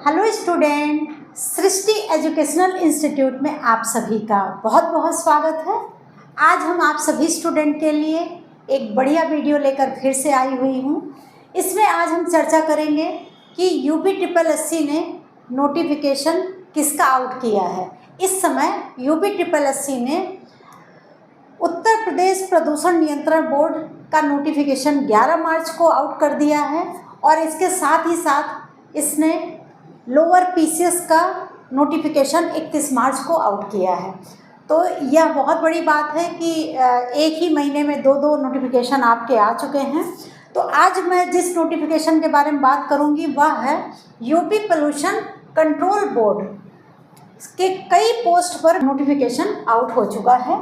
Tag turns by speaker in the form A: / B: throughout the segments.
A: Hello student, सृष्टि educational institute में आप सभी का बहुत बहुत स्वागत है। आज हम आप सभी स्टूडेंट के लिए एक बढ़िया वीडियो लेकर फिर से आई हुई हूँ। इसमें आज हम चर्चा करेंगे कि UPSSC ने नोटिफिकेशन किसका आउट किया है। इस समय UPSSC ने उत्तर प्रदेश प्रदूषण नियंत्रण बोर्ड का नोटिफिकेशन 11 मार्च को आउट कर दिया है और इसके साथ ही साथ इसने लोअर PCS का नोटिफिकेशन 31 मार्च को आउट किया है। तो यह बहुत बड़ी बात है कि एक ही महीने में दो नोटिफिकेशन आपके आ चुके हैं। तो आज मैं जिस नोटिफिकेशन के बारे में बात करूंगी वह है यूपी पोल्यूशन कंट्रोल बोर्ड के कई पोस्ट पर नोटिफिकेशन आउट हो चुका है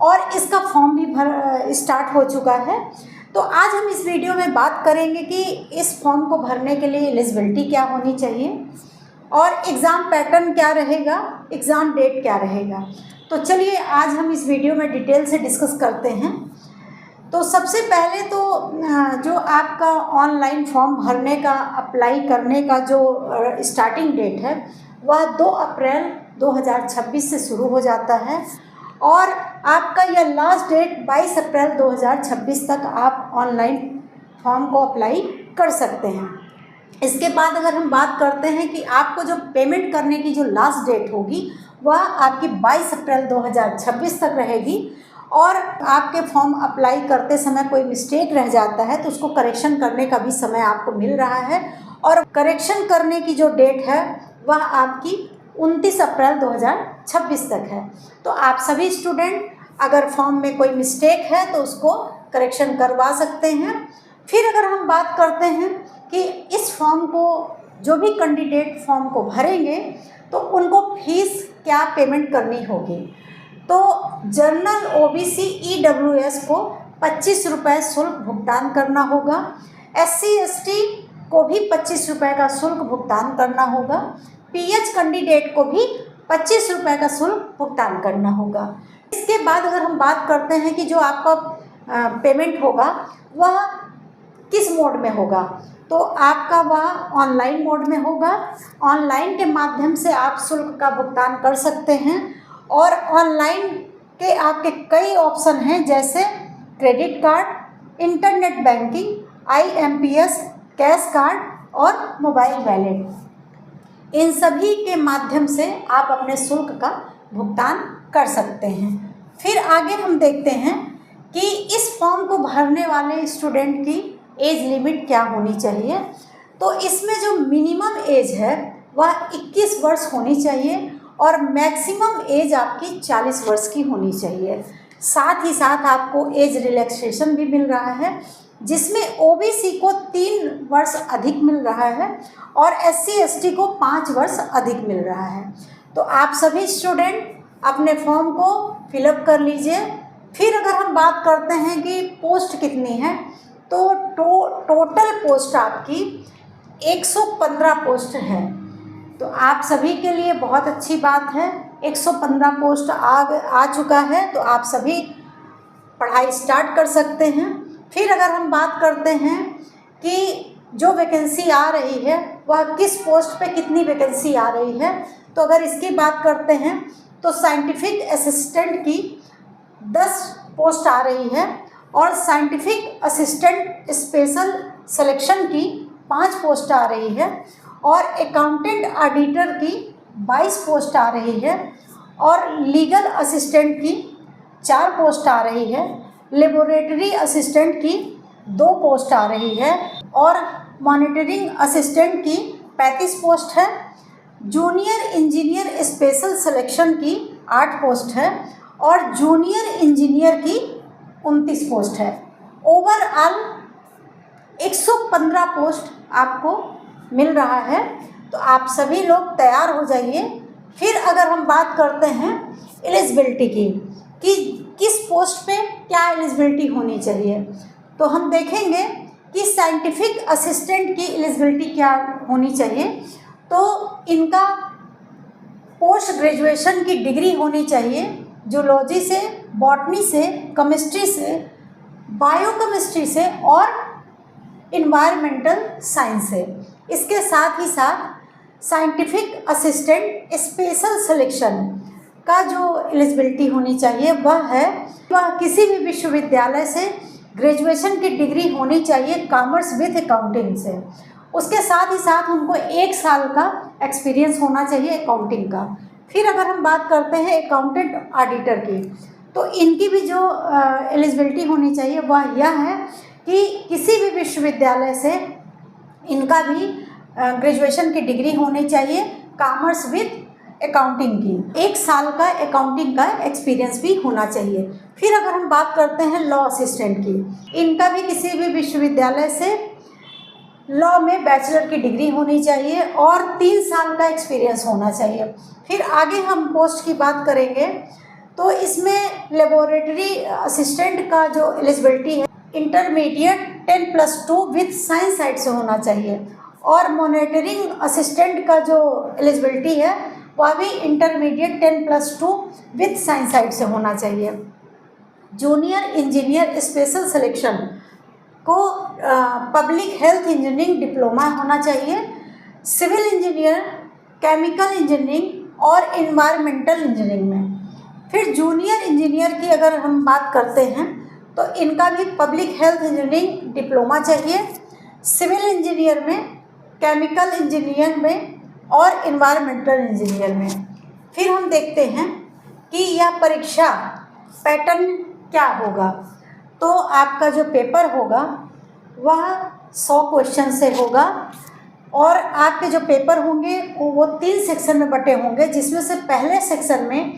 A: और इसका फॉर्म भी स्टार्ट हो चुका है। तो आज हम इस वीडियो में बात करेंगे कि इस फॉर्म को भरने के लिए एलिजिबिलिटी क्या होनी चाहिए और एग्ज़ाम पैटर्न क्या रहेगा, एग्ज़ाम डेट क्या रहेगा। तो चलिए आज हम इस वीडियो में डिटेल से डिस्कस करते हैं। तो सबसे पहले तो जो आपका ऑनलाइन फॉर्म भरने का अप्लाई करने का जो स्टार्टिंग डेट है वह 2 अप्रैल 2026 से शुरू हो जाता है और आपका यह लास्ट डेट 22 अप्रैल 2026 तक आप ऑनलाइन फॉर्म को अप्लाई कर सकते हैं। इसके बाद अगर हम बात करते हैं कि आपको जो पेमेंट करने की जो लास्ट डेट होगी वह आपकी 22 अप्रैल 2026 तक रहेगी और आपके फॉर्म अप्लाई करते समय कोई मिस्टेक रह जाता है तो उसको करेक्शन करने का भी समय आपको मिल रहा है और करेक्शन करने की जो डेट है वह आपकी 29 अप्रैल 2026 तक है। तो आप सभी स्टूडेंट अगर फॉर्म में कोई मिस्टेक है तो उसको करेक्शन करवा सकते हैं। फिर अगर हम बात करते हैं कि इस फॉर्म को जो भी कैंडिडेट फॉर्म को भरेंगे तो उनको फीस क्या पेमेंट करनी होगी। तो जनरल OBC EWS को 25 रुपये शुल्क भुगतान करना होगा। SC ST को भी 25 रुपये का शुल्क भुगतान करना होगा। PH कैंडिडेट को भी 25 रुपये का शुल्क भुगतान करना होगा। इसके बाद अगर हम बात करते हैं कि जो आपका पेमेंट होगा वह किस मोड में होगा, तो आपका वह ऑनलाइन मोड में होगा। ऑनलाइन के माध्यम से आप शुल्क का भुगतान कर सकते हैं और ऑनलाइन के आपके कई ऑप्शन हैं जैसे credit card, internet banking, IMPS, cash card और मोबाइल वॉलेट। इन सभी के माध्यम से आप अपने शुल्क का भुगतान कर सकते हैं। फिर आगे हम देखते हैं कि इस फॉर्म को भरने वाले स्टूडेंट की एज लिमिट क्या होनी चाहिए। तो इसमें जो मिनिमम एज है वह 21 वर्ष होनी चाहिए और मैक्सिमम एज आपकी 40 वर्ष की होनी चाहिए। साथ ही साथ आपको एज रिलैक्सेशन भी मिल रहा है जिसमें OBC को 3 वर्ष अधिक मिल रहा है और SC ST को 5 वर्ष अधिक मिल रहा है। तो आप सभी स्टूडेंट अपने फॉर्म को फिलअप कर लीजिए। फिर अगर हम बात करते हैं कि पोस्ट कितनी है तो टोटल पोस्ट आपकी 115 पोस्ट है। तो आप सभी के लिए बहुत अच्छी बात है, 115 पोस्ट आ चुका है तो आप सभी पढ़ाई स्टार्ट कर सकते हैं। फिर अगर हम बात करते हैं कि जो वैकेंसी आ रही है वह किस पोस्ट पे कितनी वैकेंसी आ रही है, तो अगर इसकी बात करते हैं तो साइंटिफिक असिस्टेंट की 10 पोस्ट आ रही है और साइंटिफिक असिस्टेंट स्पेशल सिलेक्शन की 5 पोस्ट आ रही है और अकाउंटेंट ऑडिटर की 22 पोस्ट आ रही है और लीगल असिस्टेंट की 4 पोस्ट आ रही है। लेबोरेटरी असिस्टेंट की 2 पोस्ट आ रही है और मॉनिटरिंग असिस्टेंट की 35 पोस्ट है। जूनियर इंजीनियर स्पेशल सिलेक्शन की 8 पोस्ट है और जूनियर इंजीनियर की 29 पोस्ट है। ओवरऑल 115 पोस्ट आपको मिल रहा है। तो आप सभी लोग तैयार हो जाइए। फिर अगर हम बात करते हैं एलिजिबिलिटी की कि किस पोस्ट पे क्या एलिजिबिलिटी होनी चाहिए, तो हम देखेंगे कि साइंटिफिक असिस्टेंट की एलिजिबिलिटी क्या होनी चाहिए। तो इनका पोस्ट ग्रेजुएशन की डिग्री होनी चाहिए जूलॉजी से, बॉटनी से, केमिस्ट्री से, बायोकेमिस्ट्री से और इन्वायरमेंटल साइंस से। इसके साथ ही साथ साइंटिफिक असिस्टेंट स्पेशल सिलेक्शन का जो एलिजिबिलिटी होनी चाहिए वह किसी भी विश्वविद्यालय से ग्रेजुएशन की डिग्री होनी चाहिए कॉमर्स विद अकाउंटिंग से। उसके साथ ही साथ उनको 1 साल का एक्सपीरियंस होना चाहिए अकाउंटिंग का। फिर अगर हम बात करते हैं अकाउंटेंट ऑडिटर की, तो इनकी भी जो एलिजिबिलिटी होनी चाहिए वह यह है कि किसी भी विश्वविद्यालय से इनका भी ग्रेजुएशन की डिग्री होनी चाहिए कॉमर्स विद अकाउंटिंग की। 1 साल का अकाउंटिंग का एक्सपीरियंस भी होना चाहिए। फिर अगर हम बात करते हैं लॉ असिस्टेंट की, इनका भी किसी भी विश्वविद्यालय से लॉ में बैचलर की डिग्री होनी चाहिए और 3 साल का एक्सपीरियंस होना चाहिए। फिर आगे हम पोस्ट की बात करेंगे तो इसमें लेबोरेटरी असिस्टेंट का जो एलिजिबिलिटी है इंटरमीडिएट 10+2 विथ साइंस साइड से होना चाहिए और मॉनिटरिंग असिस्टेंट का जो एलिजिबिलिटी है वह भी इंटरमीडिएट 10+2 विथ साइंस साइड से होना चाहिए। जूनियर इंजीनियर स्पेशल सिलेक्शन को पब्लिक हेल्थ इंजीनियरिंग डिप्लोमा होना चाहिए। सिविल इंजीनियर, केमिकल इंजीनियरिंग और इन्वायरमेंटल इंजीनियरिंग में। फिर जूनियर इंजीनियर की अगर हम बात करते हैं तो इनका भी पब्लिक हेल्थ इंजीनियरिंग डिप्लोमा चाहिए। सिविल इंजीनियर में, केमिकल इंजीनियर में और इन्वायरमेंटल इंजीनियर में। फिर हम देखते हैं कि यह परीक्षा पैटर्न क्या होगा। तो आपका जो पेपर होगा वह 100 क्वेश्चन से होगा और आपके जो पेपर होंगे वो 3 सेक्शन में बटे होंगे, जिसमें से पहले सेक्शन में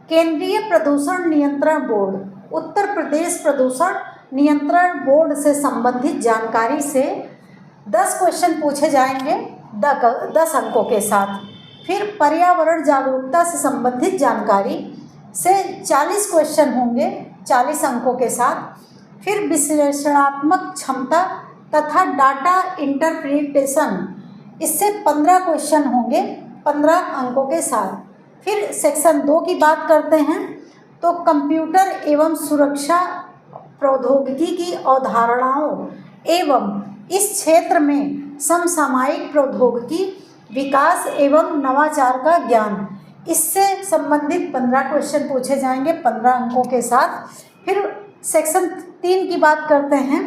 A: केंद्रीय प्रदूषण नियंत्रण बोर्ड, उत्तर प्रदेश प्रदूषण नियंत्रण बोर्ड से संबंधित जानकारी से 10 क्वेश्चन पूछे जाएंगे 10 अंकों के साथ। फिर पर्यावरण जागरूकता से संबंधित जानकारी से 40 क्वेश्चन होंगे 40 अंकों के साथ। फिर विश्लेषणात्मक क्षमता तथा डाटा इंटरप्रिटेशन, इससे 15 क्वेश्चन होंगे 15 अंकों के साथ। फिर सेक्शन 2 की बात करते हैं तो कंप्यूटर एवं सुरक्षा प्रौद्योगिकी की अवधारणाओं एवं इस क्षेत्र में समसामयिक प्रौद्योगिकी विकास एवं नवाचार का ज्ञान, इससे संबंधित 15 क्वेश्चन पूछे जाएंगे 15 अंकों के साथ। फिर सेक्शन 3 की बात करते हैं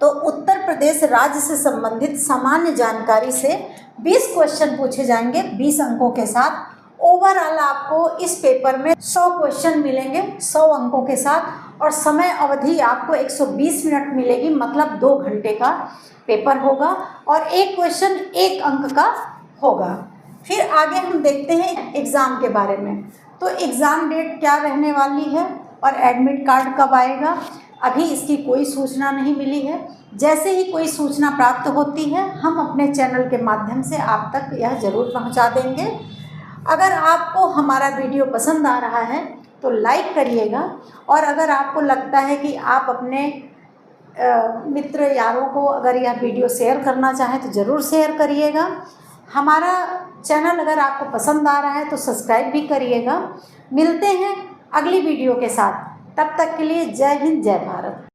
A: तो उत्तर प्रदेश राज्य से संबंधित सामान्य जानकारी से 20 क्वेश्चन पूछे जाएंगे 20 अंकों के साथ। ओवरऑल आपको इस पेपर में 100 क्वेश्चन मिलेंगे 100 अंकों के साथ और समय अवधि आपको 120 मिनट मिलेगी, मतलब 2 घंटे का पेपर होगा और एक क्वेश्चन 1 अंक का होगा। फिर आगे हम देखते हैं एग्ज़ाम के बारे में। तो एग्ज़ाम डेट क्या रहने वाली है और एडमिट कार्ड कब आएगा, अभी इसकी कोई सूचना नहीं मिली है। जैसे ही कोई सूचना प्राप्त होती है हम अपने चैनल के माध्यम से आप तक यह ज़रूर पहुंचा देंगे। अगर आपको हमारा वीडियो पसंद आ रहा है तो लाइक करिएगा और अगर आपको लगता है कि आप अपने मित्र यारों को अगर यह वीडियो शेयर करना चाहें तो ज़रूर शेयर करिएगा। हमारा चैनल अगर आपको पसंद आ रहा है तो सब्सक्राइब भी करिएगा। मिलते हैं अगली वीडियो के साथ, तब तक के लिए जय हिंद जय भारत।